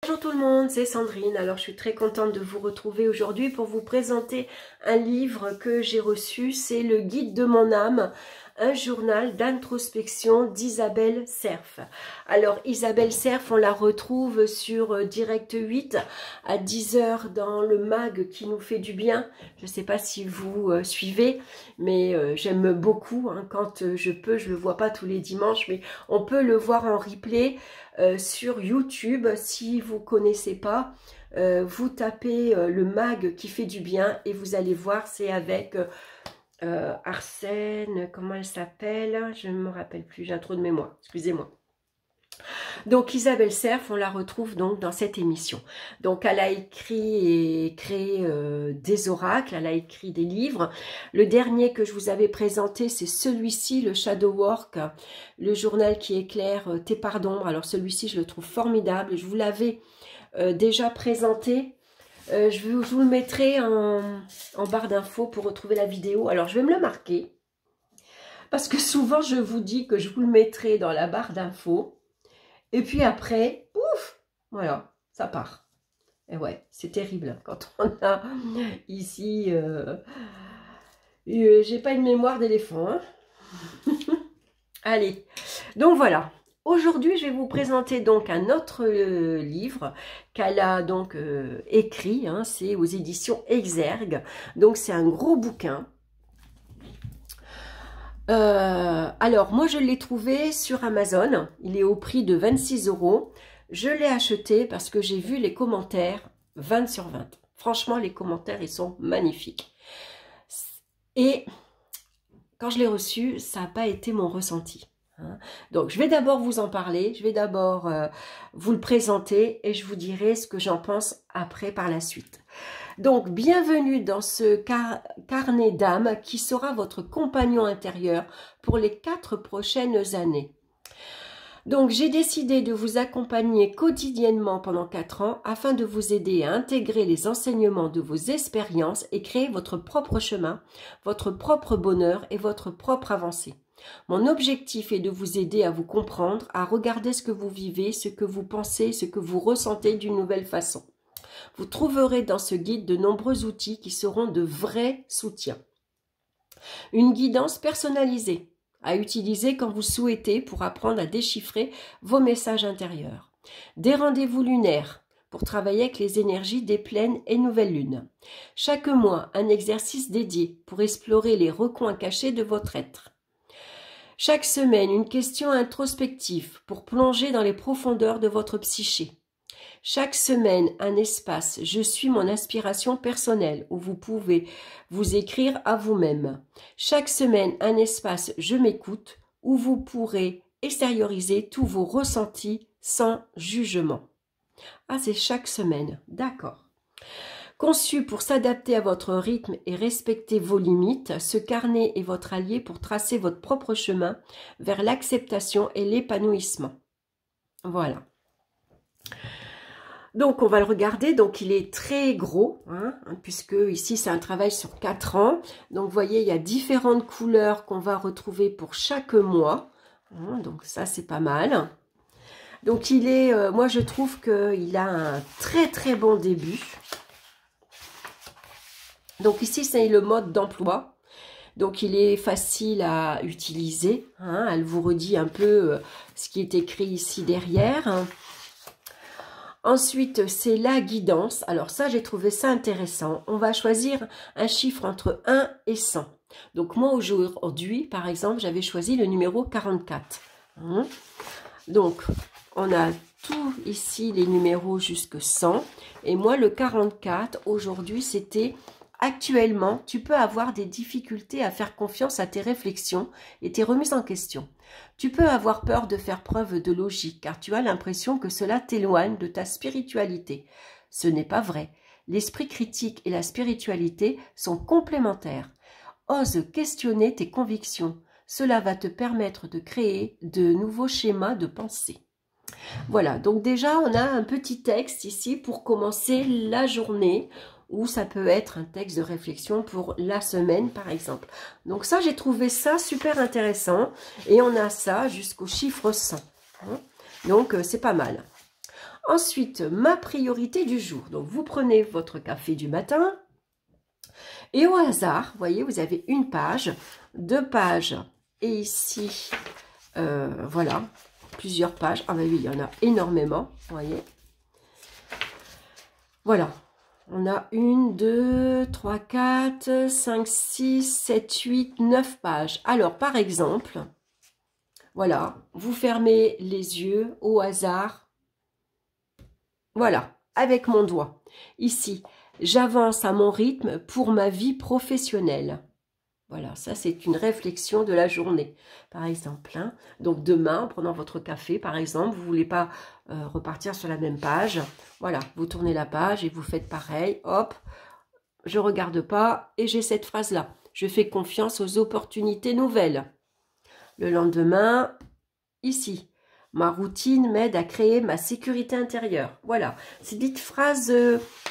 Bonjour tout le monde, c'est Sandrine. Alors je suis très contente de vous retrouver aujourd'hui pour vous présenter un livre que j'ai reçu. C'est le Guide de mon âme, un journal d'introspection d'Isabelle Serf. Alors Isabelle Serf, on la retrouve sur Direct 8 à 10 h dans le mag qui nous fait du bien. Je ne sais pas si vous suivez, mais j'aime beaucoup. Quand je peux, je le vois pas tous les dimanches, mais on peut le voir en replay. Sur YouTube, si vous connaissez pas, vous tapez le mag qui fait du bien et vous allez voir, c'est avec Arsène, comment elle s'appelle, je ne me rappelle plus, j'ai trop de mémoire, excusez-moi. Donc Isabelle Serf, on la retrouve donc dans cette émission. Donc elle a écrit et créé des oracles, elle a écrit des livres. Le dernier que je vous avais présenté, c'est celui-ci, le Shadow Work, le journal qui éclaire tes parts d'ombre. Alors celui-ci, je le trouve formidable. Je vous l'avais déjà présenté. Je vous le mettrai en barre d'infos pour retrouver la vidéo. Alors je vais me le marquer, parce que souvent je vous dis que je vous le mettrai dans la barre d'infos. Et puis après, ouf, voilà, ça part. Et ouais, c'est terrible quand on a ici, j'ai pas une mémoire d'éléphant. Hein. Allez, donc voilà. Aujourd'hui, je vais vous présenter donc un autre livre qu'elle a donc écrit. Hein, c'est aux éditions Exergue. Donc c'est un gros bouquin. Alors, moi, je l'ai trouvé sur Amazon. Il est au prix de 26 €. Je l'ai acheté parce que j'ai vu les commentaires 20 sur 20. Franchement, les commentaires, ils sont magnifiques. Et quand je l'ai reçu, ça n'a pas été mon ressenti. Hein. Donc, je vais d'abord vous en parler. Je vais d'abord vous le présenter et je vous dirai ce que j'en pense après par la suite. Donc, bienvenue dans ce carnet d'âme qui sera votre compagnon intérieur pour les 4 prochaines années. Donc, j'ai décidé de vous accompagner quotidiennement pendant 4 ans afin de vous aider à intégrer les enseignements de vos expériences et créer votre propre chemin, votre propre bonheur et votre propre avancée. Mon objectif est de vous aider à vous comprendre, à regarder ce que vous vivez, ce que vous pensez, ce que vous ressentez d'une nouvelle façon. Vous trouverez dans ce guide de nombreux outils qui seront de vrais soutiens. Une guidance personnalisée à utiliser quand vous souhaitez pour apprendre à déchiffrer vos messages intérieurs. Des rendez-vous lunaires pour travailler avec les énergies des pleines et nouvelles lunes. Chaque mois, un exercice dédié pour explorer les recoins cachés de votre être. Chaque semaine, une question introspective pour plonger dans les profondeurs de votre psyché. Chaque semaine, un espace « Je suis mon inspiration personnelle » où vous pouvez vous écrire à vous-même. Chaque semaine, un espace « Je m'écoute » où vous pourrez extérioriser tous vos ressentis sans jugement. Ah, c'est chaque semaine, d'accord. Conçu pour s'adapter à votre rythme et respecter vos limites, ce carnet est votre allié pour tracer votre propre chemin vers l'acceptation et l'épanouissement. Voilà. Donc, on va le regarder. Donc, il est très gros, hein, puisque ici, c'est un travail sur 4 ans. Donc, vous voyez, il y a différentes couleurs qu'on va retrouver pour chaque mois. Hein, donc, ça, c'est pas mal. Donc, il est, moi, je trouve qu'il a un très, très bon début. Donc, ici, c'est le mode d'emploi. Donc, il est facile à utiliser. Hein, elle vous redit un peu ce qui est écrit ici derrière. Hein. Ensuite, c'est la guidance. Alors ça, j'ai trouvé ça intéressant. On va choisir un chiffre entre 1 et 100. Donc moi, aujourd'hui, par exemple, j'avais choisi le numéro 44. Donc, on a tout ici, les numéros jusque 100. Et moi, le 44, aujourd'hui, c'était... Actuellement, tu peux avoir des difficultés à faire confiance à tes réflexions et tes remises en question. Tu peux avoir peur de faire preuve de logique car tu as l'impression que cela t'éloigne de ta spiritualité. Ce n'est pas vrai. L'esprit critique et la spiritualité sont complémentaires. Ose questionner tes convictions. Cela va te permettre de créer de nouveaux schémas de pensée. Voilà, donc déjà on a un petit texte ici pour commencer la journée, ou ça peut être un texte de réflexion pour la semaine par exemple. Donc ça, j'ai trouvé ça super intéressant et on a ça jusqu'au chiffre 100. Donc c'est pas mal. Ensuite, ma priorité du jour. Donc, vous prenez votre café du matin et au hasard, vous voyez, vous avez une page, 2 pages et ici, voilà, plusieurs pages. Ah ben oui, il y en a énormément, vous voyez. Voilà, on a 1, 2, 3, 4, 5, 6, 7, 8, 9 pages. Alors, par exemple, voilà, vous fermez les yeux au hasard. Voilà, avec mon doigt. Ici, j'avance à mon rythme pour ma vie professionnelle. Voilà, ça c'est une réflexion de la journée, par exemple. Hein. Donc demain, en prenant votre café, par exemple, vous ne voulez pas repartir sur la même page. Voilà, vous tournez la page et vous faites pareil. Hop, je ne regarde pas et j'ai cette phrase-là. Je fais confiance aux opportunités nouvelles. Le lendemain, ici, ma routine m'aide à créer ma sécurité intérieure. Voilà, c'est des phrases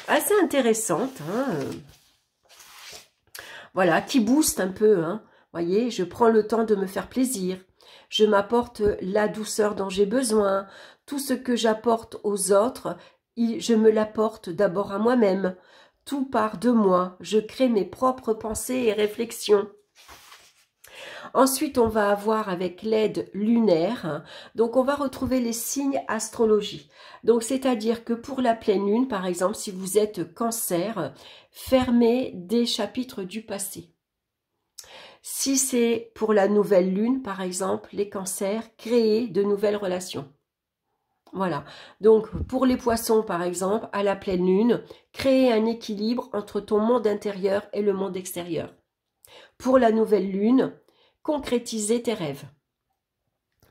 assez intéressantes, hein. Voilà, qui booste un peu, hein. Voyez, je prends le temps de me faire plaisir. Je m'apporte la douceur dont j'ai besoin. Tout ce que j'apporte aux autres, je me l'apporte d'abord à moi-même. Tout part de moi. Je crée mes propres pensées et réflexions. Ensuite, on va avoir avec l'aide lunaire, donc on va retrouver les signes astrologie. Donc, c'est-à-dire que pour la pleine lune, par exemple, si vous êtes cancer, fermez des chapitres du passé. Si c'est pour la nouvelle lune, par exemple, les cancers, créez de nouvelles relations. Voilà, donc pour les poissons, par exemple, à la pleine lune, créez un équilibre entre ton monde intérieur et le monde extérieur. Pour la nouvelle lune, concrétiser tes rêves.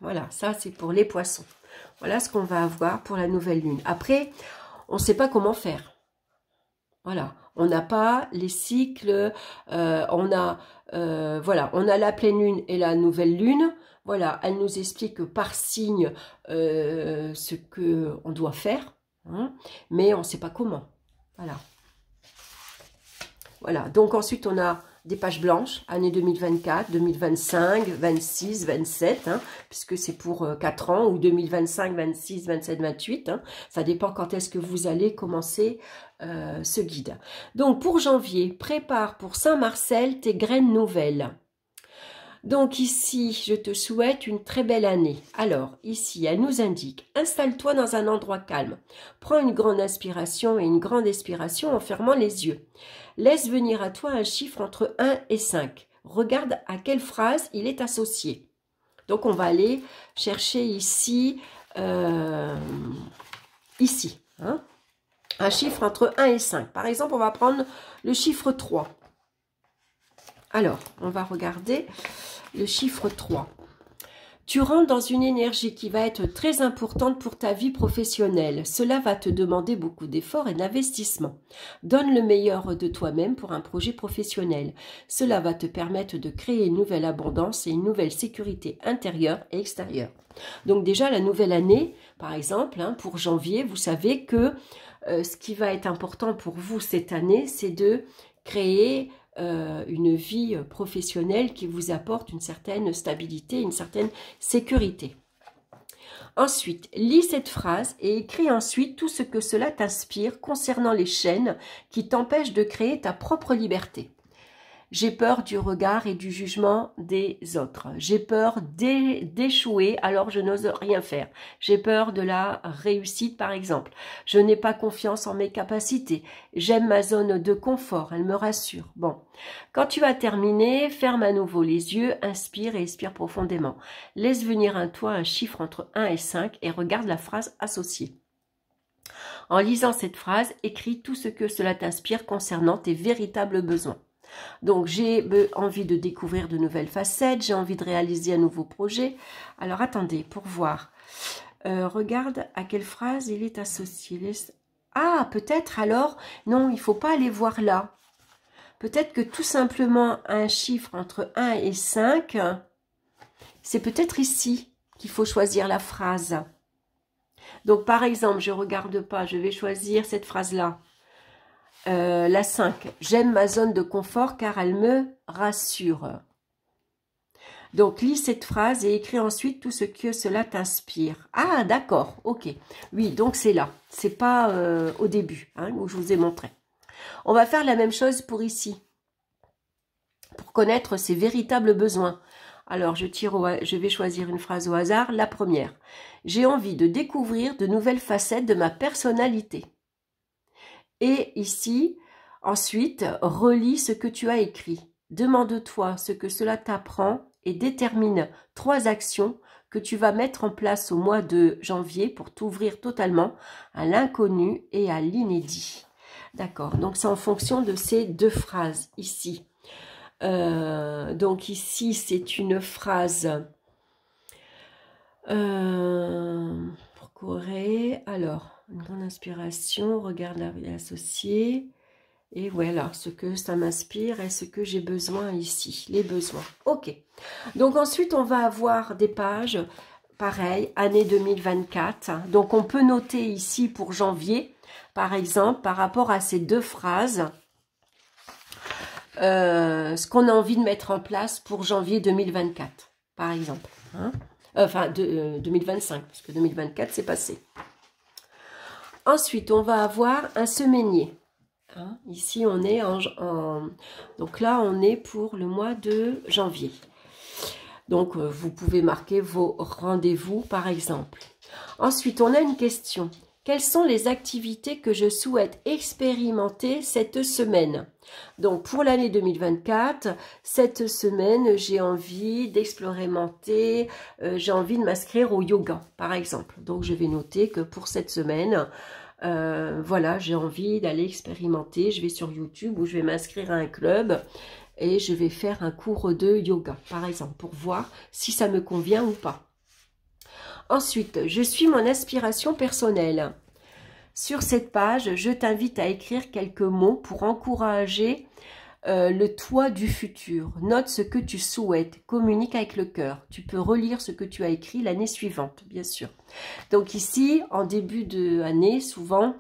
Voilà, ça c'est pour les poissons. Voilà ce qu'on va avoir pour la nouvelle lune. Après, on ne sait pas comment faire. Voilà, on n'a pas les cycles, voilà, on a la pleine lune et la nouvelle lune. Voilà, elle nous explique par signe ce qu'on doit faire, hein, mais on ne sait pas comment. Voilà. Voilà, donc ensuite on a des pages blanches, année 2024, 2025, 26, 27, hein, puisque c'est pour 4 ans, ou 2025, 26, 27, 28. Hein, ça dépend quand est-ce que vous allez commencer ce guide. Donc pour janvier, prépare pour Saint-Marcel tes graines nouvelles. Donc ici, je te souhaite une très belle année. Alors, ici, elle nous indique, installe-toi dans un endroit calme. Prends une grande inspiration et une grande expiration en fermant les yeux. Laisse venir à toi un chiffre entre 1 et 5. Regarde à quelle phrase il est associé. Donc, on va aller chercher ici, hein, un chiffre entre 1 et 5. Par exemple, on va prendre le chiffre 3. Alors, on va regarder le chiffre 3. Tu rentres dans une énergie qui va être très importante pour ta vie professionnelle. Cela va te demander beaucoup d'efforts et d'investissement. Donne le meilleur de toi-même pour un projet professionnel. Cela va te permettre de créer une nouvelle abondance et une nouvelle sécurité intérieure et extérieure. Donc déjà, la nouvelle année, par exemple, hein, pour janvier, vous savez que ce qui va être important pour vous cette année, c'est de créer une vie professionnelle qui vous apporte une certaine stabilité, une certaine sécurité. Ensuite, lis cette phrase et écris ensuite tout ce que cela t'inspire concernant les chaînes qui t'empêchent de créer ta propre liberté. J'ai peur du regard et du jugement des autres. J'ai peur d'échouer, alors je n'ose rien faire. J'ai peur de la réussite, par exemple. Je n'ai pas confiance en mes capacités. J'aime ma zone de confort, elle me rassure. Bon, quand tu as terminé, ferme à nouveau les yeux, inspire et expire profondément. Laisse venir à toi un chiffre entre 1 et 5 et regarde la phrase associée. En lisant cette phrase, écris tout ce que cela t'inspire concernant tes véritables besoins. Donc, j'ai envie de découvrir de nouvelles facettes, j'ai envie de réaliser un nouveau projet. Alors, attendez, pour voir. Regarde à quelle phrase il est associé. Ah, peut-être alors, non, il ne faut pas aller voir là. Peut-être que tout simplement un chiffre entre 1 et 5, c'est peut-être ici qu'il faut choisir la phrase. Donc, par exemple, je ne regarde pas, je vais choisir cette phrase-là. La 5, j'aime ma zone de confort car elle me rassure. Donc, lis cette phrase et écris ensuite tout ce que cela t'inspire. Ah, d'accord, ok. Oui, donc c'est là. C'est pas au début, hein, où je vous ai montré. On va faire la même chose pour ici. Pour connaître ses véritables besoins. Alors, je vais choisir une phrase au hasard. La première. J'ai envie de découvrir de nouvelles facettes de ma personnalité. Et ici, ensuite, relis ce que tu as écrit. Demande-toi ce que cela t'apprend et détermine 3 actions que tu vas mettre en place au mois de janvier pour t'ouvrir totalement à l'inconnu et à l'inédit. D'accord, donc c'est en fonction de ces 2 phrases ici. Donc ici, c'est une phrase pour Corée. Alors, une grande inspiration, regarde la vie associée. Et voilà, ce que ça m'inspire et ce que j'ai besoin ici, les besoins. Ok. Donc ensuite, on va avoir des pages, pareil, année 2024. Donc on peut noter ici pour janvier, par exemple, par rapport à ces 2 phrases, ce qu'on a envie de mettre en place pour janvier 2024, par exemple. Hein, enfin, 2025, parce que 2024, c'est passé. Ensuite, on va avoir un semainier. Hein, ici, on est donc là, on est pour le mois de janvier. Donc, vous pouvez marquer vos rendez-vous, par exemple. Ensuite, on a une question. Quelles sont les activités que je souhaite expérimenter cette semaine? Donc, pour l'année 2024, cette semaine, j'ai envie d'expérimenter, j'ai envie de m'inscrire au yoga, par exemple. Donc, je vais noter que pour cette semaine, voilà, j'ai envie d'aller expérimenter. Je vais sur YouTube ou je vais m'inscrire à un club et je vais faire un cours de yoga, par exemple, pour voir si ça me convient ou pas. Ensuite, je suis mon inspiration personnelle. Sur cette page, je t'invite à écrire quelques mots pour encourager le toi du futur. Note ce que tu souhaites, communique avec le cœur. Tu peux relire ce que tu as écrit l'année suivante, bien sûr. Donc ici, en début d'année, souvent,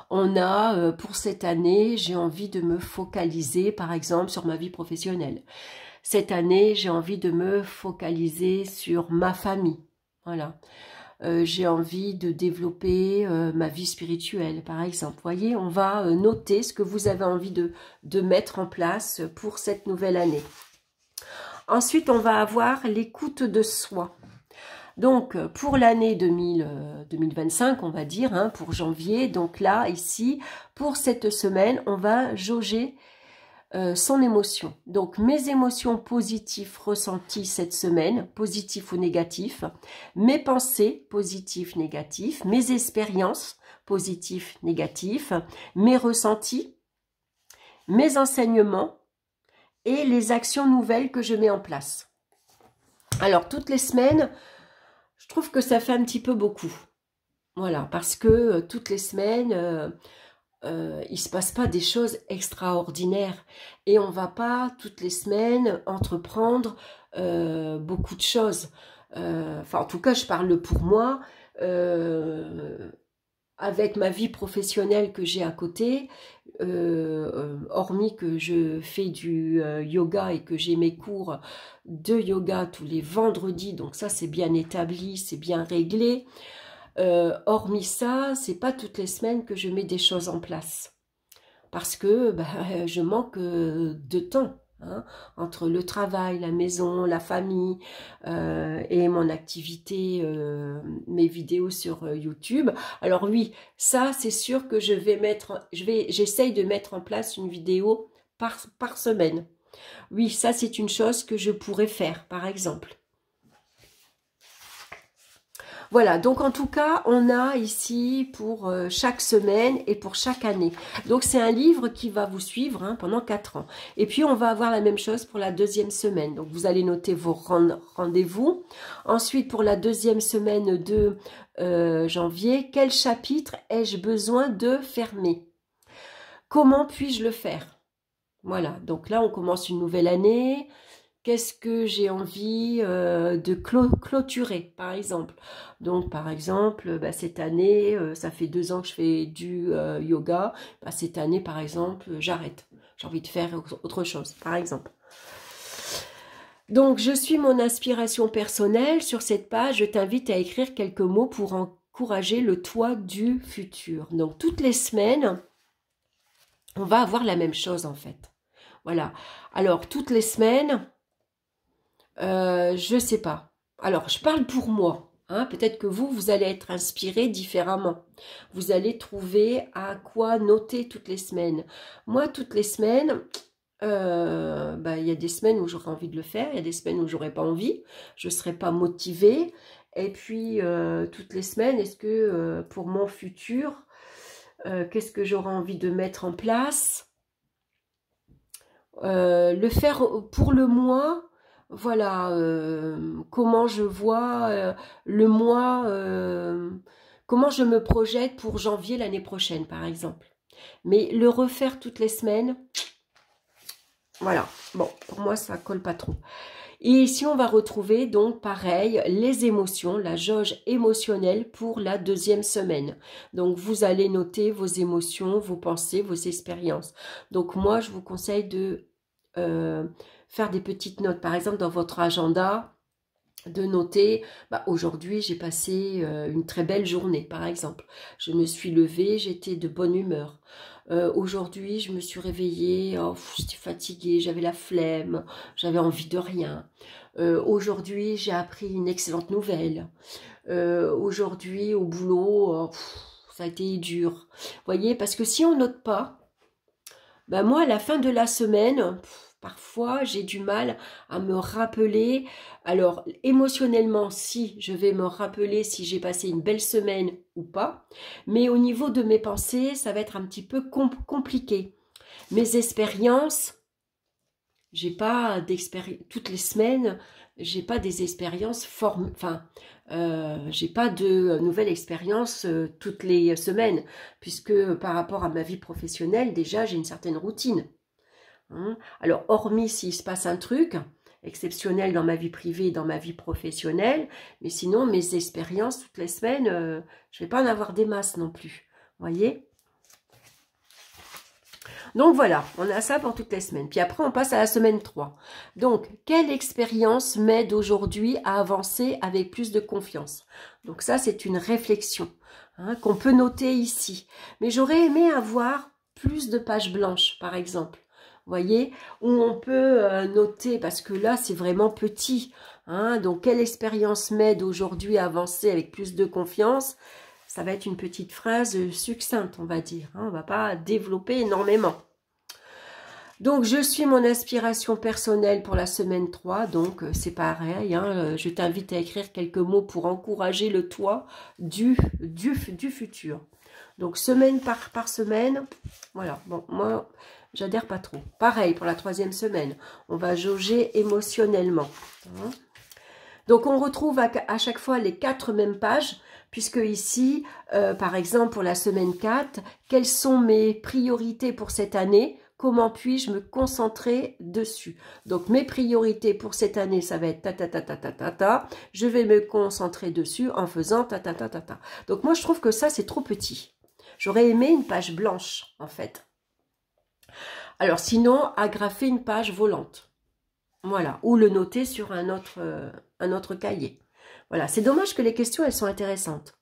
on a, pour cette année, j'ai envie de me focaliser, par exemple, sur ma vie professionnelle. Cette année, j'ai envie de me focaliser sur ma famille. Voilà. J'ai envie de développer ma vie spirituelle, par exemple. Vous voyez, on va noter ce que vous avez envie de mettre en place pour cette nouvelle année. Ensuite, on va avoir l'écoute de soi. Donc, pour l'année 2025, on va dire, hein, pour janvier, donc là, ici, pour cette semaine, on va jauger son émotion. Donc, mes émotions positives ressenties cette semaine, positifs ou négatifs, mes pensées positives, négatives, mes expériences positifs, négatifs, mes ressentis, mes enseignements et les actions nouvelles que je mets en place. Alors, toutes les semaines, je trouve que ça fait un petit peu beaucoup. Voilà, parce que toutes les semaines... il ne se passe pas des choses extraordinaires et on ne va pas toutes les semaines entreprendre beaucoup de choses. Enfin, en tout cas, je parle pour moi, avec ma vie professionnelle que j'ai à côté, hormis que je fais du yoga et que j'ai mes cours de yoga tous les vendredis, donc ça c'est bien établi, c'est bien réglé. Hormis ça, c'est pas toutes les semaines que je mets des choses en place. Parce que je manque de temps. Hein, entre le travail, la maison, la famille et mon activité, mes vidéos sur YouTube. Alors oui, ça c'est sûr que j'essaye de mettre en place une vidéo par semaine. Oui, ça c'est une chose que je pourrais faire, par exemple. Voilà, donc en tout cas, on a ici pour chaque semaine et pour chaque année. Donc c'est un livre qui va vous suivre hein, pendant 4 ans. Et puis on va avoir la même chose pour la deuxième semaine. Donc vous allez noter vos rendez-vous. Ensuite, pour la deuxième semaine de janvier, quel chapitre ai-je besoin de fermer? Comment puis-je le faire? Voilà, donc là on commence une nouvelle année. Qu'est-ce que j'ai envie de clôturer, par exemple? Donc, par exemple, cette année, ça fait 2 ans que je fais du yoga. Cette année, par exemple, j'arrête. J'ai envie de faire autre chose, par exemple. Donc, je suis mon inspiration personnelle. Sur cette page, je t'invite à écrire quelques mots pour encourager le toi du futur. Donc, toutes les semaines, on va avoir la même chose en fait. Voilà. Alors, toutes les semaines, je sais pas. Alors, je parle pour moi. Hein. Peut-être que vous allez être inspiré différemment. Vous allez trouver à quoi noter toutes les semaines. Moi, toutes les semaines, il y a des semaines où j'aurai envie de le faire, il y a des semaines où j'aurai pas envie, je ne serai pas motivée. Et puis, toutes les semaines, est-ce que pour mon futur, qu'est-ce que j'aurai envie de mettre en place? Le faire pour le mois, voilà, comment je vois le mois, comment je me projette pour janvier l'année prochaine, par exemple. Mais le refaire toutes les semaines, voilà, bon, pour moi, ça colle pas trop. Et ici, on va retrouver donc, pareil, les émotions, la jauge émotionnelle pour la deuxième semaine. Donc, vous allez noter vos émotions, vos pensées, vos expériences. Donc, moi, je vous conseille de faire des petites notes. Par exemple, dans votre agenda, de noter, aujourd'hui, j'ai passé une très belle journée, par exemple. Je me suis levée, j'étais de bonne humeur. Aujourd'hui, je me suis réveillée, j'étais fatiguée, j'avais la flemme, j'avais envie de rien. Aujourd'hui, j'ai appris une excellente nouvelle. Aujourd'hui, au boulot, ça a été dur. Vous voyez, parce que si on note pas, moi, à la fin de la semaine, parfois, j'ai du mal à me rappeler. Alors, émotionnellement, si je vais me rappeler si j'ai passé une belle semaine ou pas. Mais au niveau de mes pensées, ça va être un petit peu compliqué. Mes expériences, j'ai pas d'expérience. Toutes les semaines, j'ai pas des expériences j'ai pas de nouvelles expériences toutes les semaines. Puisque par rapport à ma vie professionnelle, déjà, j'ai une certaine routine. Alors, hormis s'il se passe un truc exceptionnel dans ma vie privée et dans ma vie professionnelle, mais sinon, mes expériences toutes les semaines, je ne vais pas en avoir des masses non plus. Vous voyez? Donc voilà, on a ça pour toutes les semaines. Puis après, on passe à la semaine 3. Donc, quelle expérience m'aide aujourd'hui à avancer avec plus de confiance? Donc ça, c'est une réflexion qu'on peut noter ici. Mais j'aurais aimé avoir plus de pages blanches, par exemple. Vous voyez, où on peut noter, parce que là, c'est vraiment petit. Donc, quelle expérience m'aide aujourd'hui à avancer avec plus de confiance? Ça va être une petite phrase succincte, on va dire. On ne va pas développer énormément. Donc, je suis mon inspiration personnelle pour la semaine 3. Donc, c'est pareil. Je t'invite à écrire quelques mots pour encourager le toi du futur. Donc, semaine par semaine. Voilà. Bon, moi, j'adhère pas trop. Pareil pour la 3e semaine. On va jauger émotionnellement. Donc, on retrouve à chaque fois les 4 mêmes pages. Puisque ici, par exemple, pour la semaine 4, quelles sont mes priorités pour cette année? Comment puis-je me concentrer dessus? Donc, mes priorités pour cette année, ça va être ta ta ta ta ta ta ta. Je vais me concentrer dessus en faisant ta ta ta ta ta. Donc, moi, je trouve que ça, c'est trop petit. J'aurais aimé une page blanche, en fait. Alors, sinon, agrafer une page volante. Voilà. Ou le noter sur un autre cahier. Voilà, c'est dommage que les questions, elles sont intéressantes.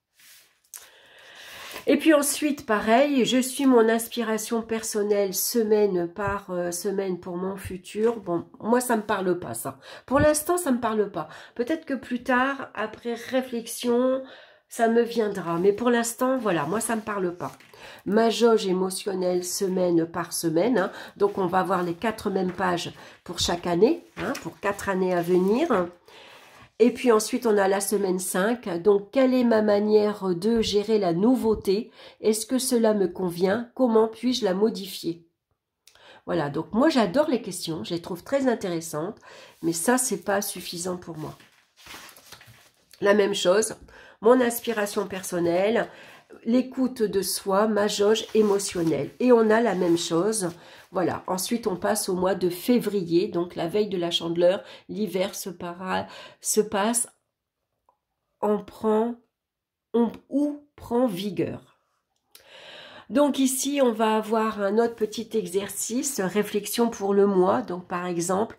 Et puis ensuite, pareil, je suis mon inspiration personnelle semaine par semaine pour mon futur. Bon, moi, ça ne me parle pas, ça. Pour l'instant, ça ne me parle pas. Peut-être que plus tard, après réflexion, ça me viendra. Mais pour l'instant, voilà, moi, ça ne me parle pas. Ma jauge émotionnelle semaine par semaine. Donc, on va avoir les 4 mêmes pages pour chaque année, pour 4 années à venir. Et puis ensuite, on a la semaine 5. Donc, quelle est ma manière de gérer la nouveauté? Est-ce que cela me convient? Comment puis-je la modifier? Voilà, donc moi, j'adore les questions. Je les trouve très intéressantes. Mais ça, c'est pas suffisant pour moi. La même chose, mon inspiration personnelle, l'écoute de soi, ma jauge émotionnelle. Et on a la même chose. Voilà, ensuite on passe au mois de février, donc la veille de la Chandeleur, l'hiver se passe, prend vigueur. Donc ici, on va avoir un autre petit exercice, réflexion pour le mois. Donc par exemple,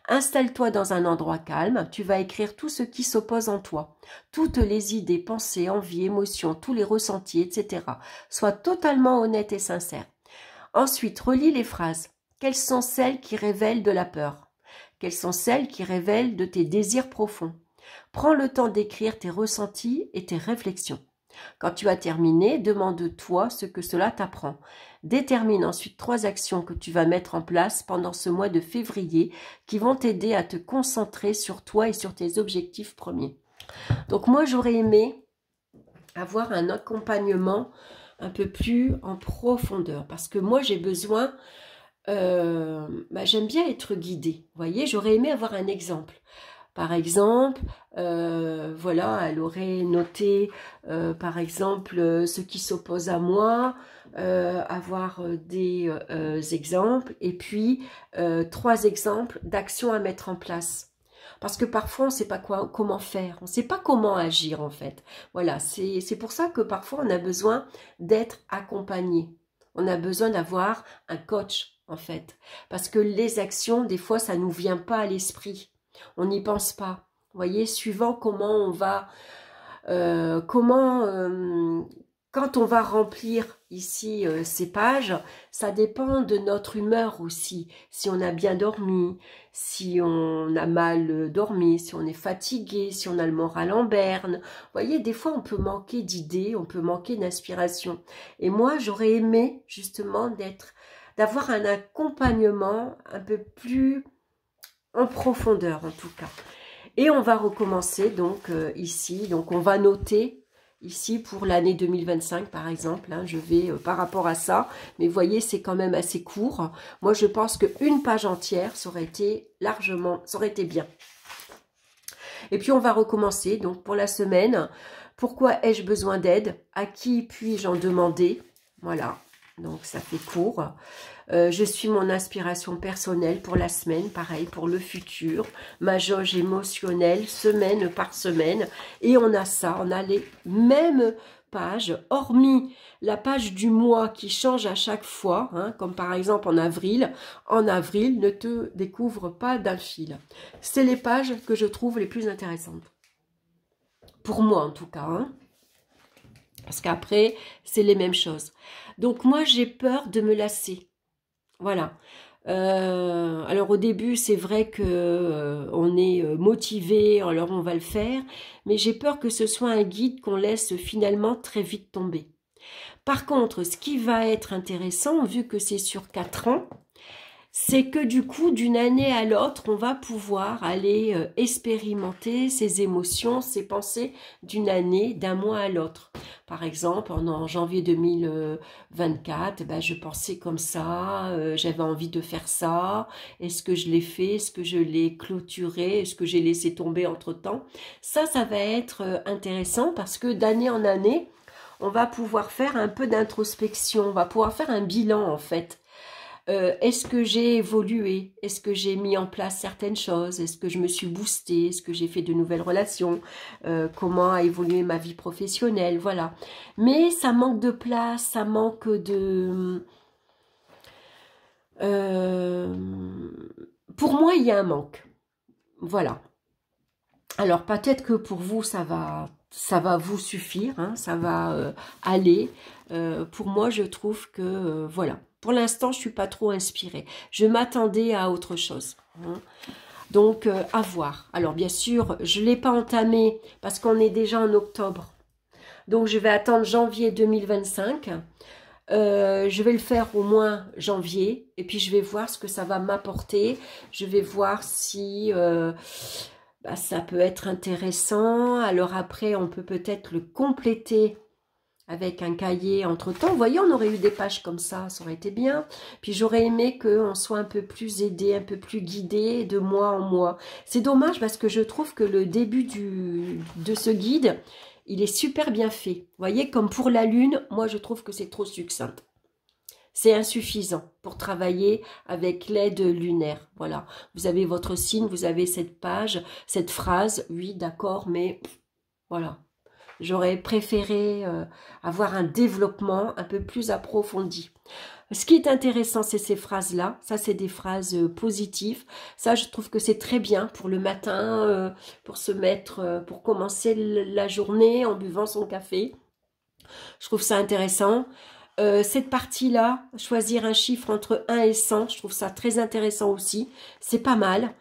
installe-toi dans un endroit calme. Tu vas écrire tout ce qui s'oppose en toi. Toutes les idées, pensées, envies, émotions, tous les ressentis, etc. Sois totalement honnête et sincère. Ensuite, relis les phrases. Quelles sont celles qui révèlent de la peur? Quelles sont celles qui révèlent de tes désirs profonds? Prends le temps d'écrire tes ressentis et tes réflexions. Quand tu as terminé, demande-toi ce que cela t'apprend. Détermine ensuite 3 actions que tu vas mettre en place pendant ce mois de février qui vont t'aider à te concentrer sur toi et sur tes objectifs premiers. Donc moi, j'aurais aimé avoir un accompagnement un peu plus en profondeur parce que moi, j'ai besoin, j'aime bien être guidée. Vous voyez, j'aurais aimé avoir un exemple. Par exemple, voilà, elle aurait noté, par exemple, ce qui s'oppose à moi, avoir des exemples, et puis 3 exemples d'actions à mettre en place. Parce que parfois, on ne sait pas comment faire, on ne sait pas comment agir en fait. Voilà, c'est pour ça que parfois, on a besoin d'être accompagné. On a besoin d'avoir un coach en fait. Parce que les actions, des fois, ça ne nous vient pas à l'esprit. On n'y pense pas. Vous voyez, suivant comment on va, quand on va remplir ici ces pages, ça dépend de notre humeur aussi. Si on a bien dormi, si on a mal dormi, si on est fatigué, si on a le moral en berne. Vous voyez, des fois on peut manquer d'idées, on peut manquer d'inspiration. Et moi, j'aurais aimé justement d'avoir un accompagnement un peu plus en profondeur en tout cas. Et on va recommencer donc ici, donc on va noter ici pour l'année 2025 par exemple, hein, je vais par rapport à ça, mais vous voyez c'est quand même assez court. Moi je pense qu'une page entière ça aurait été largement, ça aurait été bien. Et puis on va recommencer donc pour la semaine. Pourquoi ai-je besoin d'aide? À qui puis-je en demander? Voilà, donc ça fait court. Je suis mon inspiration personnelle pour la semaine, pareil pour le futur, ma jauge émotionnelle semaine par semaine. Et on a ça, on a les mêmes pages, hormis la page du mois qui change à chaque fois, hein, comme par exemple en avril. En avril, ne te découvre pas d'un fil. C'est les pages que je trouve les plus intéressantes. Pour moi en tout cas, hein. Parce qu'après, c'est les mêmes choses. Donc moi, j'ai peur de me lasser. Voilà. Alors au début, c'est vrai que on est motivé, alors on va le faire, mais j'ai peur que ce soit un guide qu'on laisse finalement très vite tomber. Par contre, ce qui va être intéressant, vu que c'est sur 4 ans, c'est que du coup, d'une année à l'autre, on va pouvoir aller expérimenter ses émotions, ses pensées d'une année, d'un mois à l'autre. Par exemple, en janvier 2024, ben, je pensais comme ça, j'avais envie de faire ça. Est-ce que je l'ai fait? Est-ce que je l'ai clôturé? Est-ce que j'ai laissé tomber entre-temps? Ça va être intéressant parce que d'année en année, on va pouvoir faire un peu d'introspection, on va pouvoir faire un bilan en fait. Est-ce que j'ai évolué? Est-ce que j'ai mis en place certaines choses? Est-ce que je me suis boostée? Est-ce que j'ai fait de nouvelles relations? Comment a évolué ma vie professionnelle? Voilà. Mais ça manque de place, ça manque de... pour moi, il y a un manque. Voilà. Alors, peut-être que pour vous, ça va vous suffire, hein, ça va aller. Pour moi, je trouve que, voilà. Pour l'instant, je ne suis pas trop inspirée. Je m'attendais à autre chose. Hein. Donc, à voir. Alors, bien sûr, je ne l'ai pas entamé parce qu'on est déjà en octobre. Donc, je vais attendre janvier 2025. Je vais le faire au moins janvier. Et puis, je vais voir ce que ça va m'apporter. Je vais voir si... ça peut être intéressant. Alors après, on peut peut-être le compléter avec un cahier entre-temps. Vous voyez, on aurait eu des pages comme ça aurait été bien. Puis j'aurais aimé qu'on soit un peu plus aidé, un peu plus guidé de mois en mois. C'est dommage parce que je trouve que le début de ce guide, il est super bien fait. Vous voyez, comme pour la lune, moi je trouve que c'est trop succinct. C'est insuffisant pour travailler avec l'aide lunaire. Voilà, vous avez votre signe, vous avez cette page, cette phrase, oui, d'accord, mais voilà. J'aurais préféré avoir un développement un peu plus approfondi. Ce qui est intéressant, c'est ces phrases-là. Ça, c'est des phrases positives. Ça, je trouve que c'est très bien pour le matin, pour se mettre, pour commencer la journée en buvant son café. Je trouve ça intéressant. Cette partie-là, choisir un chiffre entre 1 et 100, je trouve ça très intéressant aussi. C'est pas mal.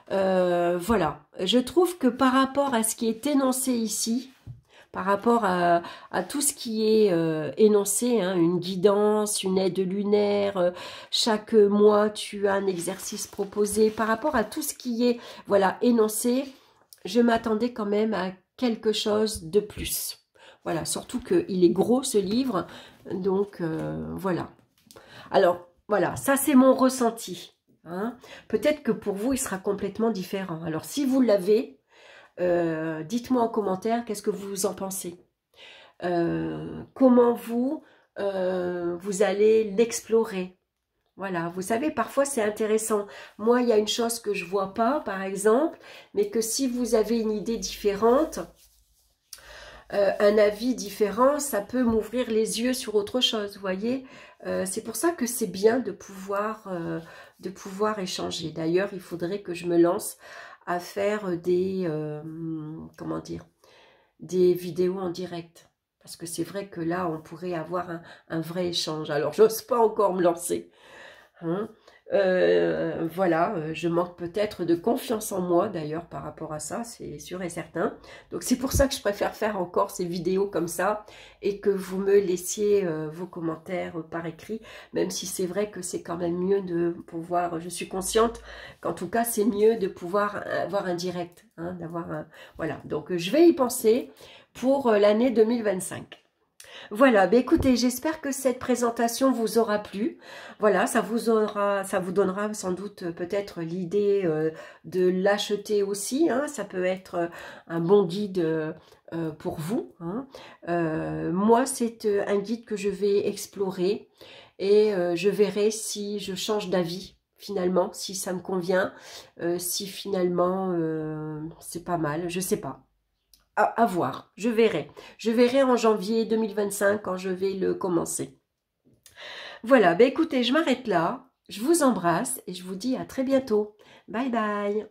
Voilà. Je trouve que par rapport à ce qui est énoncé ici, par rapport à tout ce qui est énoncé, hein, une guidance, une aide lunaire, chaque mois tu as un exercice proposé, par rapport à tout ce qui est voilà énoncé, je m'attendais quand même à quelque chose de plus. Voilà, surtout qu'il est gros ce livre, donc voilà. Alors voilà, ça c'est mon ressenti. Hein. Peut-être que pour vous il sera complètement différent. Alors si vous l'avez, dites-moi en commentaire qu'est-ce que vous en pensez. Comment vous allez l'explorer. Voilà, vous savez, parfois c'est intéressant. Moi, il y a une chose que je ne vois pas, par exemple, mais que si vous avez une idée différente, un avis différent, ça peut m'ouvrir les yeux sur autre chose, vous voyez. C'est pour ça que c'est bien de pouvoir échanger. D'ailleurs, il faudrait que je me lance à faire des, comment dire, des vidéos en direct. Parce que c'est vrai que là, on pourrait avoir un vrai échange. Alors, j'ose pas encore me lancer. Hein. Voilà, je manque peut-être de confiance en moi d'ailleurs par rapport à ça, c'est sûr et certain. Donc c'est pour ça que je préfère faire encore ces vidéos comme ça et que vous me laissiez vos commentaires par écrit, même si c'est vrai que c'est quand même mieux de pouvoir, je suis consciente qu'en tout cas c'est mieux de pouvoir avoir un direct, hein, d'avoir un... Voilà, donc je vais y penser pour l'année 2025. Voilà, ben écoutez, j'espère que cette présentation vous aura plu. Voilà, ça vous donnera sans doute peut-être l'idée de l'acheter aussi. Hein. Ça peut être un bon guide pour vous. Hein. Moi, c'est un guide que je vais explorer et je verrai si je change d'avis. Finalement, si ça me convient, si finalement c'est pas mal, je sais pas. À voir, je verrai. Je verrai en janvier 2025 quand je vais le commencer. Voilà, ben écoutez, je m'arrête là. Je vous embrasse et je vous dis à très bientôt. Bye bye.